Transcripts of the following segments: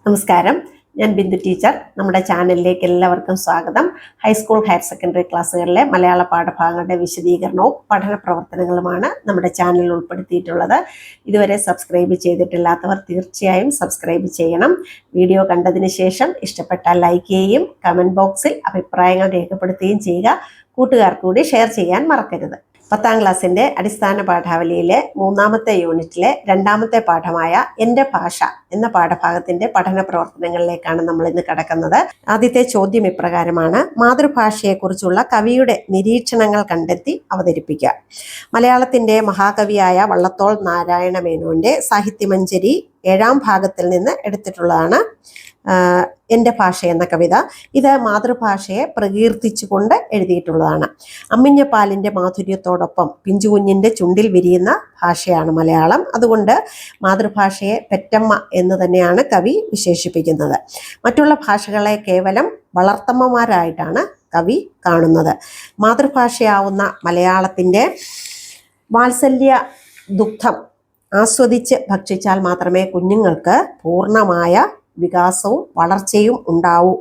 നമസ്കാരം, ഞാൻ ബിന്ദു ടീച്ചർ. നമ്മുടെ ചാനലിലേക്ക് എല്ലാവർക്കും സ്വാഗതം. ഹൈസ്കൂൾ ഹയർ സെക്കൻഡറി ക്ലാസ്സുകളിലെ മലയാള പാഠഭാഗങ്ങളുടെ വിശദീകരണവും പഠന പ്രവർത്തനങ്ങളുമാണ് നമ്മുടെ ചാനലിൽ ഉൾപ്പെടുത്തിയിട്ടുള്ളത്. ഇതുവരെ സബ്സ്ക്രൈബ് ചെയ്തിട്ടില്ലാത്തവർ തീർച്ചയായും സബ്സ്ക്രൈബ് ചെയ്യണം. വീഡിയോ കണ്ടതിന് ശേഷം ഇഷ്ടപ്പെട്ടാൽ ലൈക്ക് ചെയ്യുകയും കമൻറ്റ് ബോക്സിൽ അഭിപ്രായങ്ങൾ രേഖപ്പെടുത്തുകയും ചെയ്യുക. കൂട്ടുകാർക്ക് കൂടി ഷെയർ ചെയ്യാൻ മറക്കരുത്. 10ാം ക്ലാസ്സിൻ്റെ അടിസ്ഥാന പാഠാവലിയിലെ 3ാമത്തെ യൂണിറ്റിലെ 2ാമത്തെ പാഠമായ എൻ്റെ ഭാഷ എന്ന പാഠഭാഗത്തിൻ്റെ പഠന പ്രവർത്തനങ്ങളിലേക്കാണ് നമ്മൾ ഇന്ന് കടക്കുന്നത്. ആദ്യത്തെ ചോദ്യം ഇപ്രകാരമാണ്: മാതൃഭാഷയെക്കുറിച്ചുള്ള കവിയുടെ നിരീക്ഷണങ്ങൾ കണ്ടെത്തി അവതരിപ്പിക്കുക. മലയാളത്തിൻ്റെ മഹാകവിയായ വള്ളത്തോൾ നാരായണ മേനോന്റെ സാഹിത്യമഞ്ജരി 7ാം ഭാഗത്തിൽ നിന്ന് എടുത്തിട്ടുള്ളതാണ് എൻ്റെ ഭാഷ എന്ന കവിത. ഇത് മാതൃഭാഷയെ പ്രകീർത്തിച്ചുകൊണ്ട് എഴുതിയിട്ടുള്ളതാണ്. അമ്മിഞ്ഞപ്പാലിൻ്റെ മാധുര്യത്തോടൊപ്പം പിഞ്ചുകുഞ്ഞിൻ്റെ ചുണ്ടിൽ വിരിയുന്ന ഭാഷയാണ് മലയാളം. അതുകൊണ്ട് മാതൃഭാഷയെ പെറ്റമ്മ എന്ന് തന്നെയാണ് കവി വിശേഷിപ്പിക്കുന്നത്. മറ്റുള്ള ഭാഷകളെ കേവലം വളർത്തമ്മമാരായിട്ടാണ് കവി കാണുന്നത്. മാതൃഭാഷയാവുന്ന മലയാളത്തിൻ്റെ വാത്സല്യ ദുഗ്ധം ആസ്വദിച്ച് ഭക്ഷിച്ചാൽ മാത്രമേ കുഞ്ഞുങ്ങൾക്ക് പൂർണ്ണമായ വികാസവും വളർച്ചയും ഉണ്ടാവൂ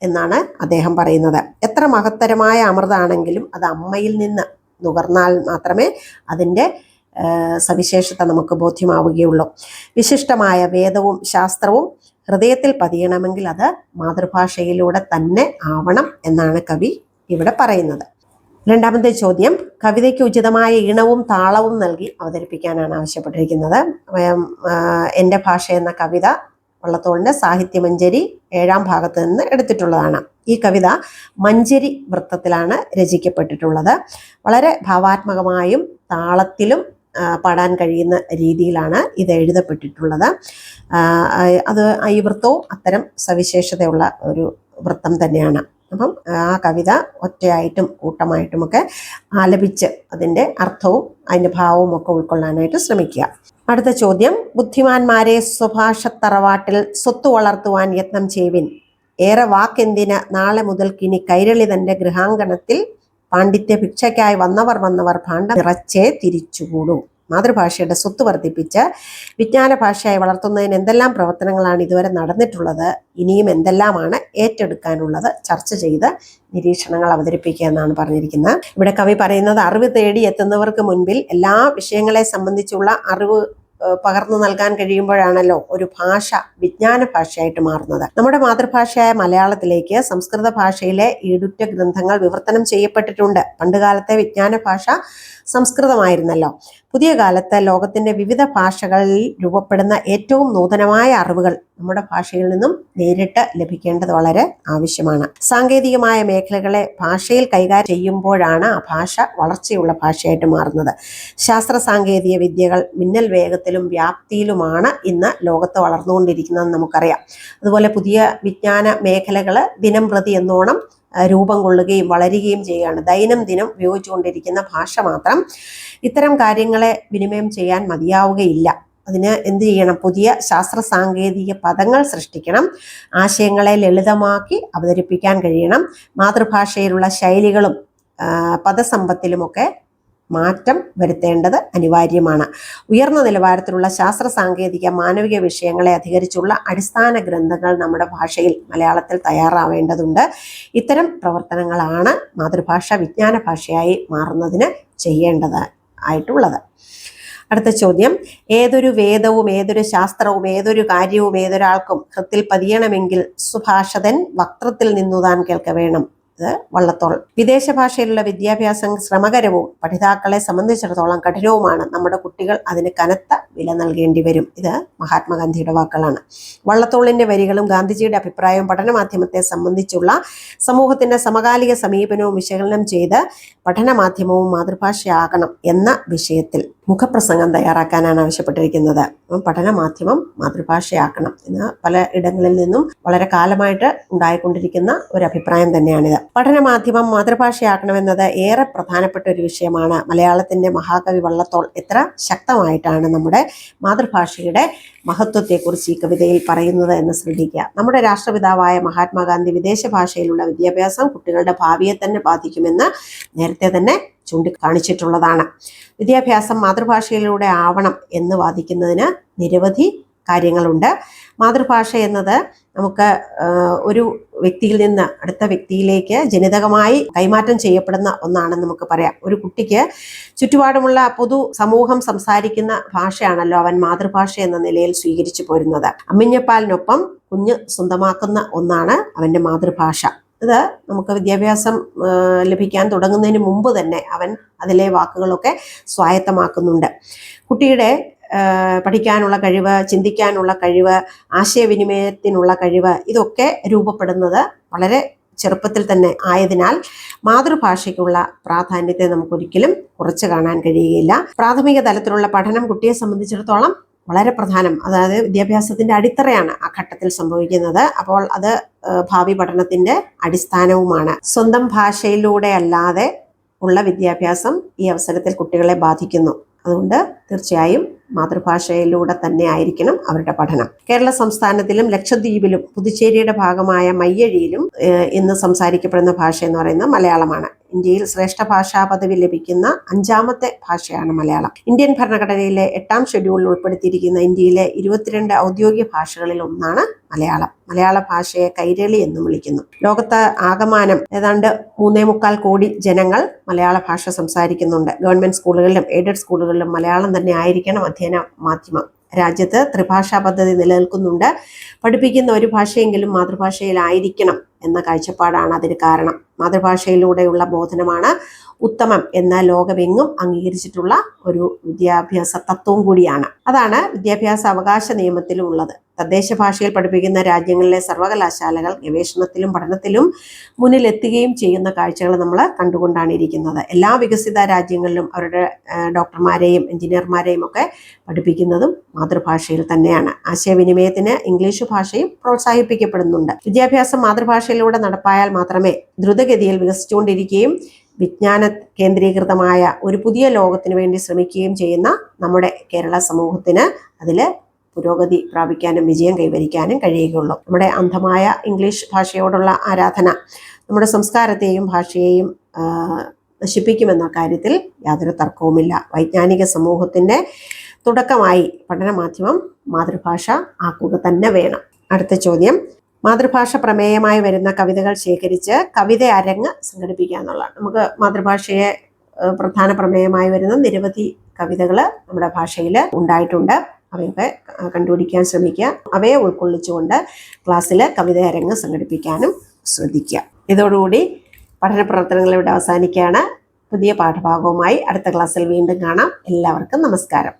എന്നാണ് അദ്ദേഹം പറയുന്നത്. എത്ര മഹത്തരമായ അമൃതാണെങ്കിലും അത് അമ്മയിൽ നിന്ന് നുകർന്നാൽ മാത്രമേ അതിൻ്റെ സവിശേഷത നമുക്ക് ബോധ്യമാവുകയുള്ളൂ. വിശിഷ്ടമായ വേദവും ശാസ്ത്രവും ഹൃദയത്തിൽ പതിയണമെങ്കിൽ അത് മാതൃഭാഷയിലൂടെ തന്നെ ആവണം എന്നാണ് കവി ഇവിടെ പറയുന്നത്. 2ാമത്തെ ചോദ്യം: കവിതയ്ക്ക് ഉചിതമായ ഈണവും താളവും നൽകി അവതരിപ്പിക്കാനാണ് ആവശ്യപ്പെട്ടിരിക്കുന്നത്. എൻ്റെ ഭാഷ എന്ന കവിത വള്ളത്തോളിൻ്റെ സാഹിത്യമഞ്ജരി 7ാം ഭാഗത്ത് നിന്ന് എടുത്തിട്ടുള്ളതാണ്. ഈ കവിത മഞ്ജരി വൃത്തത്തിലാണ് രചിക്കപ്പെട്ടിട്ടുള്ളത്. വളരെ ഭാവാത്മകമായും താളത്തിലും പാടാൻ കഴിയുന്ന രീതിയിലാണ് ഇത് എഴുതപ്പെട്ടിട്ടുള്ളത്. ഈ വൃത്തവും അത്തരം സവിശേഷതയുള്ള ഒരു വൃത്തം തന്നെയാണ്. അപ്പം ആ കവിത ഒറ്റയായിട്ടും കൂട്ടമായിട്ടുമൊക്കെ ആലപിച്ച് അതിൻ്റെ അർത്ഥവും അതിൻ്റെ ഭാവവും ഒക്കെ ഉൾക്കൊള്ളാനായിട്ട് ശ്രമിക്കുക. അടുത്ത ചോദ്യം: ബുദ്ധിമാന്മാരെ സ്വഭാഷത്തറവാട്ടിൽ സ്വത്ത് വളർത്തുവാൻ യത്നം ചെയ്യുവിൻ. ഏറെ വാക്കെന്തിന് നാളെ മുതൽക്കിനി കൈരളി തൻ്റെ ഗൃഹാങ്കണത്തിൽ പാണ്ഡിത്യ ഭിക്ഷയ്ക്കായി വന്നവർ ഭാണ്ഡം നിറച്ചേ തിരിച്ചുകൂടും. മാതൃഭാഷയുടെ സ്വത്ത് വർദ്ധിപ്പിച്ച് വിജ്ഞാന ഭാഷയായി വളർത്തുന്നതിന് എന്തെല്ലാം പ്രവർത്തനങ്ങളാണ് ഇതുവരെ നടന്നിട്ടുള്ളത്, ഇനിയും എന്തെല്ലാമാണ് ഏറ്റെടുക്കാനുള്ളത്, ചർച്ച ചെയ്ത് നിരീക്ഷണങ്ങൾ അവതരിപ്പിക്കുക എന്നാണ് പറഞ്ഞിരിക്കുന്നത്. ഇവിടെ കവി പറയുന്നത് അറിവ് തേടി എത്തുന്നവർക്ക് മുൻപിൽ എല്ലാ വിഷയങ്ങളെ സംബന്ധിച്ചുള്ള അറിവ് പകർന്നു നൽകാൻ കഴിയുമ്പോഴാണല്ലോ ഒരു ഭാഷ വിജ്ഞാന ഭാഷയായിട്ട് മാറുന്നത്. നമ്മുടെ മാതൃഭാഷയായ മലയാളത്തിലേക്ക് സംസ്കൃത ഭാഷയിലെ ഈടുറ്റ ഗ്രന്ഥങ്ങൾ വിവർത്തനം ചെയ്യപ്പെട്ടിട്ടുണ്ട്. പണ്ടുകാലത്തെ വിജ്ഞാന ഭാഷ സംസ്കൃതമായിരുന്നല്ലോ. പുതിയ കാലത്ത് ലോകത്തിന്റെ വിവിധ ഭാഷകളിൽ രൂപപ്പെടുന്ന ഏറ്റവും നൂതനമായ അറിവുകൾ നമ്മുടെ ഭാഷയിൽ നിന്നും നേരിട്ട് ലഭിക്കേണ്ടത് വളരെ ആവശ്യമാണ്. സാങ്കേതികമായ മേഖലകളെ ഭാഷയിൽ കൈകാര്യം ചെയ്യുമ്പോഴാണ് ആ ഭാഷ വളർച്ചയുള്ള ഭാഷയായിട്ട് മാറുന്നത്. ശാസ്ത്ര സാങ്കേതിക വിദ്യകൾ മിന്നൽ വേഗത്തിലും വ്യാപ്തിയിലുമാണ് ഇന്ന് ലോകത്ത് വളർന്നുകൊണ്ടിരിക്കുന്നതെന്ന് നമുക്കറിയാം. അതുപോലെ പുതിയ വിജ്ഞാന മേഖലകൾ ദിനം പ്രതി എന്നോണം രൂപം കൊള്ളുകയും വളരുകയും ചെയ്യുകയാണ്. ദൈനംദിനം ഉപയോഗിച്ചുകൊണ്ടിരിക്കുന്ന ഭാഷ മാത്രം ഇത്തരം കാര്യങ്ങളെ വിനിമയം ചെയ്യാൻ മതിയാവുകയില്ല. അതിന് എന്ത് ചെയ്യണം? പുതിയ ശാസ്ത്ര സാങ്കേതിക പദങ്ങൾ സൃഷ്ടിക്കണം. ആശയങ്ങളെ ലളിതമാക്കി അവതരിപ്പിക്കാൻ കഴിയണം. മാതൃഭാഷയിലുള്ള ശൈലികളും പദസമ്പത്തിലുമൊക്കെ മാറ്റം വരുത്തേണ്ടത് അനിവാര്യമാണ്. ഉയർന്ന നിലവാരത്തിലുള്ള ശാസ്ത്ര സാങ്കേതിക മാനവിക വിഷയങ്ങളെ അധികരിച്ചുള്ള അടിസ്ഥാന ഗ്രന്ഥങ്ങൾ നമ്മുടെ ഭാഷയിൽ മലയാളത്തിൽ തയ്യാറാവേണ്ടതുണ്ട്. ഇത്തരം പ്രവർത്തനങ്ങളാണ് മാതൃഭാഷ വിജ്ഞാന ഭാഷയായി മാറുന്നതിന് ചെയ്യേണ്ടത് ആയിട്ടുള്ളത്. അടുത്ത ചോദ്യം: ഏതൊരു വേദവും ഏതൊരു ശാസ്ത്രവും ഏതൊരു കാര്യവും ഏതൊരാൾക്കും ഹൃത്തിൽ പതിയണമെങ്കിൽ സുഭാഷതൻ വക്രത്തിൽ നിന്നുതാൻ കേൾക്ക വേണം. ഇത് വള്ളത്തോൾ. വിദേശ ഭാഷയിലുള്ള വിദ്യാഭ്യാസം ശ്രമകരവും പഠിതാക്കളെ സംബന്ധിച്ചിടത്തോളം കഠിനവുമാണ്. നമ്മുടെ കുട്ടികൾ അതിന് കനത്ത വില നൽകേണ്ടി വരും. ഇത് മഹാത്മാഗാന്ധിയുടെ വാക്കുകളാണ്. വള്ളത്തോളിന്റെ വരികളും ഗാന്ധിജിയുടെ അഭിപ്രായവും പഠനമാധ്യമത്തെ സംബന്ധിച്ചുള്ള സമൂഹത്തിന്റെ സമകാലിക സമീപനവും വിശകലനം ചെയ്ത് പഠനമാധ്യമവും മാതൃഭാഷയാകണം എന്ന വിഷയത്തിൽ മുഖപ്രസംഗം തയ്യാറാക്കാനാണ് ആവശ്യപ്പെട്ടിരിക്കുന്നത്. പഠനമാധ്യമം മാതൃഭാഷയാക്കണം എന്ന് പല ഇടങ്ങളിൽ നിന്നും വളരെ കാലമായിട്ട് ഉണ്ടായിക്കൊണ്ടിരിക്കുന്ന ഒരു അഭിപ്രായം തന്നെയാണിത്. പഠനമാധ്യമം മാതൃഭാഷയാക്കണമെന്നത് ഏറെ പ്രധാനപ്പെട്ട ഒരു വിഷയമാണ്. മലയാളത്തിന്റെ മഹാകവി വള്ളത്തോൾ എത്ര ശക്തമായിട്ടാണ് നമ്മുടെ മാതൃഭാഷയുടെ മഹത്വത്തെക്കുറിച്ച് ഈ കവിതയിൽ പറയുന്നത് എന്ന് ശ്രദ്ധിക്കുക. നമ്മുടെ രാഷ്ട്രപിതാവായ മഹാത്മാഗാന്ധി വിദേശ ഭാഷയിലുള്ള വിദ്യാഭ്യാസം കുട്ടികളുടെ ഭാവിയെ തന്നെ ബാധിക്കുമെന്ന് നേരത്തെ തന്നെ ചൂണ്ടിക്കാണിച്ചിട്ടുള്ളതാണ്. വിദ്യാഭ്യാസം മാതൃഭാഷയിലൂടെ ആവണം എന്ന് വാദിക്കുന്നതിന് നിരവധി കാര്യങ്ങളുണ്ട്. മാതൃഭാഷ എന്നത് നമുക്ക് ഒരു വ്യക്തിയിൽ നിന്ന് അടുത്ത വ്യക്തിയിലേക്ക് ജനിതകമായി കൈമാറ്റം ചെയ്യപ്പെടുന്ന ഒന്നാണെന്ന് നമുക്ക് പറയാം. ഒരു കുട്ടിക്ക് ചുറ്റുപാടുമുള്ള പൊതു സമൂഹം സംസാരിക്കുന്ന ഭാഷയാണല്ലോ അവൻ മാതൃഭാഷ എന്ന നിലയിൽ സ്വീകരിച്ചു പോരുന്നത്. അമ്മിഞ്ഞപ്പാലിനൊപ്പം കുഞ്ഞ് സ്വന്തമാക്കുന്ന ഒന്നാണ് അവൻ്റെ മാതൃഭാഷ. ഇത് നമുക്ക് വിദ്യാഭ്യാസം ലഭിക്കാൻ തുടങ്ങുന്നതിന് മുമ്പ് തന്നെ അവൻ അതിലെ വാക്കുകളൊക്കെ സ്വായത്തമാക്കുന്നുണ്ട്. കുട്ടിയുടെ പഠിക്കാനുള്ള കഴിവ്, ചിന്തിക്കാനുള്ള കഴിവ്, ആശയവിനിമയത്തിനുള്ള കഴിവ് ഇതൊക്കെ രൂപപ്പെടുന്നത് വളരെ ചെറുപ്പത്തിൽ തന്നെ ആയതിനാൽ മാതൃഭാഷയ്ക്കുള്ള പ്രാധാന്യത്തെ നമുക്കൊരിക്കലും കുറച്ച് കാണാൻ കഴിയുകയില്ല. പ്രാഥമിക തലത്തിലുള്ള പഠനം കുട്ടിയെ സംബന്ധിച്ചിടത്തോളം വളരെ പ്രധാനം. അതായത് വിദ്യാഭ്യാസത്തിന്റെ അടിത്തറയാണ് ആ ഘട്ടത്തിൽ സംഭവിക്കുന്നത്. അപ്പോൾ അത് ഭാവി പഠനത്തിന്റെ അടിസ്ഥാനവുമാണ്. സ്വന്തം ഭാഷയിലൂടെ അല്ലാതെ ഉള്ള വിദ്യാഭ്യാസം ഈ അവസരത്തിൽ കുട്ടികളെ ബാധിക്കുന്നു. അതുകൊണ്ട് തീർച്ചയായും മാതൃഭാഷയിലൂടെ തന്നെ ആയിരിക്കണം അവരുടെ പഠനം. കേരള സംസ്ഥാനത്തിലും ലക്ഷദ്വീപിലും പുതുച്ചേരിയുടെ ഭാഗമായ മയ്യഴിയിലും ഇന്ന് സംസാരിക്കപ്പെടുന്ന ഭാഷ എന്ന് പറയുന്നത് മലയാളമാണ്. ഇന്ത്യയിൽ ശ്രേഷ്ഠ ഭാഷാ പദവി ലഭിക്കുന്ന 5ാമത്തെ ഭാഷയാണ് മലയാളം. ഇന്ത്യൻ ഭരണഘടനയിലെ 8ാം ഷെഡ്യൂളിൽ ഉൾപ്പെടുത്തിയിരിക്കുന്ന ഇന്ത്യയിലെ 22 ഔദ്യോഗിക ഭാഷകളിൽ ഒന്നാണ് മലയാളം. മലയാള ഭാഷയെ കൈരളി എന്നും വിളിക്കുന്നു. ലോകത്ത് ആകമാനം ഏതാണ്ട് 3.25 കോടി ജനങ്ങൾ മലയാള ഭാഷ സംസാരിക്കുന്നുണ്ട്. ഗവൺമെന്റ് സ്കൂളുകളിലും എയ്ഡഡ് സ്കൂളുകളിലും മലയാളം തന്നെ ആയിരിക്കണം അധ്യയന മാധ്യമം. രാജ്യത്ത് ത്രിഭാഷാ പദ്ധതി നിലനിൽക്കുന്നുണ്ട്. പഠിപ്പിക്കുന്ന ഒരു ഭാഷയെങ്കിലും മാതൃഭാഷയിലായിരിക്കണം എന്ന കാഴ്ചപ്പാടാണ് അതിന് കാരണം. മാതൃഭാഷയിലൂടെയുള്ള ബോധനമാണ് ഉത്തമം എന്ന ലോകമെങ്ങും അംഗീകരിച്ചിട്ടുള്ള ഒരു വിദ്യാഭ്യാസ തത്വം കൂടിയാണ്. അതാണ് വിദ്യാഭ്യാസ അവകാശ നിയമത്തിലും ഉള്ളത്. തദ്ദേശ ഭാഷയിൽ പഠിപ്പിക്കുന്ന രാജ്യങ്ങളിലെ സർവകലാശാലകൾ ഗവേഷണത്തിലും പഠനത്തിലും മുന്നിലെത്തുകയും ചെയ്യുന്ന കാഴ്ചകൾ നമ്മൾ കണ്ടുകൊണ്ടാണ് ഇരിക്കുന്നത്. എല്ലാ വികസിത രാജ്യങ്ങളിലും അവരുടെ ഡോക്ടർമാരെയും എഞ്ചിനീയർമാരെയും ഒക്കെ പഠിപ്പിക്കുന്നതും മാതൃഭാഷയിൽ തന്നെയാണ്. ആശയവിനിമയത്തിന് ഇംഗ്ലീഷ് ഭാഷയും പ്രോത്സാഹിപ്പിക്കപ്പെടുന്നുണ്ട്. വിദ്യാഭ്യാസം മാതൃഭാഷയിലൂടെ നടപ്പായാൽ മാത്രമേ ദ്രുതഗതിയിൽ വികസിച്ചുകൊണ്ടിരിക്കുകയും വിജ്ഞാന കേന്ദ്രീകൃതമായ ഒരു പുതിയ ലോകത്തിന് വേണ്ടി ശ്രമിക്കുകയും ചെയ്യുന്ന നമ്മുടെ കേരള സമൂഹത്തിന് അതിൽ പുരോഗതി പ്രാപിക്കാനും വിജയം കൈവരിക്കാനും കഴിയുകയുള്ളൂ. നമ്മുടെ അന്ധമായ ഇംഗ്ലീഷ് ഭാഷയോടുള്ള ആരാധന നമ്മുടെ സംസ്കാരത്തെയും ഭാഷയെയും നശിപ്പിക്കുമെന്ന കാര്യത്തിൽ യാതൊരു തർക്കവുമില്ല. വൈജ്ഞാനിക സമൂഹത്തിൻ്റെ തുടക്കമായി പഠനമാധ്യമം മാതൃഭാഷ ആക്കുക തന്നെ വേണം. അടുത്ത ചോദ്യം, മാതൃഭാഷ പ്രമേയമായി വരുന്ന കവിതകൾ ശേഖരിച്ച് കവിത അരങ്ങ് സംഘടിപ്പിക്കുക എന്നുള്ളതാണ്. നമുക്ക് മാതൃഭാഷയെ പ്രധാന പ്രമേയമായി വരുന്ന നിരവധി കവിതകൾ നമ്മുടെ ഭാഷയിൽ ഉണ്ടായിട്ടുണ്ട്. അവയൊക്കെ കണ്ടുപിടിക്കാൻ ശ്രമിക്കുക. അവയെ ഉൾക്കൊള്ളിച്ചുകൊണ്ട് ക്ലാസ്സിൽ കവിത അരങ്ങ് സംഘടിപ്പിക്കാനും ശ്രദ്ധിക്കുക. ഇതോടുകൂടി പഠന പ്രവർത്തനങ്ങൾ ഇവിടെ അവസാനിക്കുകയാണ്. പുതിയ പാഠഭാഗവുമായി അടുത്ത ക്ലാസ്സിൽ വീണ്ടും കാണാം. എല്ലാവർക്കും നമസ്കാരം.